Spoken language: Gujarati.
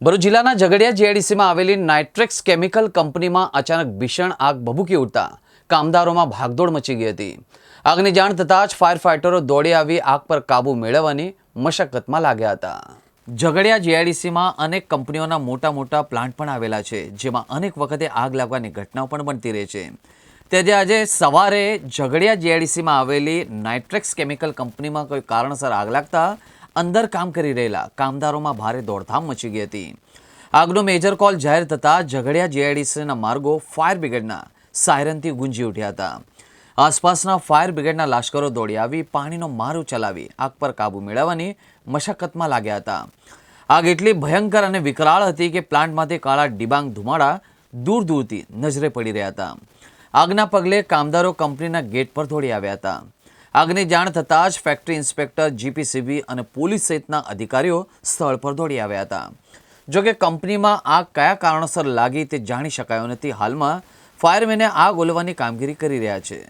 ભરૂચ જિલ્લાના ઝઘડિયા જીઆઈડીસીમાં આવેલી નાઇટ્રેક્સ કેમિકલ કંપનીમાં અચાનક ભીષણ આગ ભભૂકી ઉઠતા કામદારોમાં ભાગદોડ મચી ગઈ હતી. આગની જાણ થતાં જ ફાયર ફાઇટરો દોડી આવી આગ પર કાબૂ મેળવવાની મશક્કતમાં લાગ્યા હતા. ઝઘડિયા જીઆઈડીસીમાં અનેક કંપનીઓના મોટા પ્લાન્ટ પણ આવેલા છે, જેમાં અનેક વખતે આગ લાગવાની ઘટનાઓ પણ બનતી રહે છે. ત્યારે આજે સવારે ઝઘડિયા જીઆઈડીસીમાં આવેલી નાઇટ્રેક્સ કેમિકલ કંપનીમાં કોઈ કારણસર આગ લાગતા અંદર કામ કરી રહેલા કામદારોમાં ભારે દોડધામ મચી ગઈ હતી. આગનો મેજર કોલ જાહેર થતાં ઝઘડિયા જીઆઈડીસીના માર્ગો ફાયર બ્રિગેડના સાયરનથી ગુંજી ઉઠ્યા હતા. આસપાસના ફાયર બ્રિગેડના લાશ્કરો દોડી આવી પાણીનો મારો ચલાવી આગ પર કાબૂ મેળવવાની મશક્કતમાં લાગ્યા હતા. આગ એટલી ભયંકર અને વિકરાળ હતી કે પ્લાન્ટમાંથી કાળા ડિબાંગ ધુમાડા દૂર દૂરથી નજરે પડી રહ્યા હતા. આગના પગલે કામદારો કંપનીના ગેટ પર દોડી આવ્યા હતા. આગની જાણ થતાં જ ફેક્ટરી ઇન્સ્પેક્ટર, જીપીસીબી અને પોલીસ સહિતના અધિકારીઓ સ્થળ પર દોડી આવ્યા હતા. જોકે કંપનીમાં આગ કયા કારણોસર લાગી તે જાણી શકાયું નથી. હાલમાં ફાયરમેને આગ ઓલવવાની કામગીરી કરી રહ્યા છે.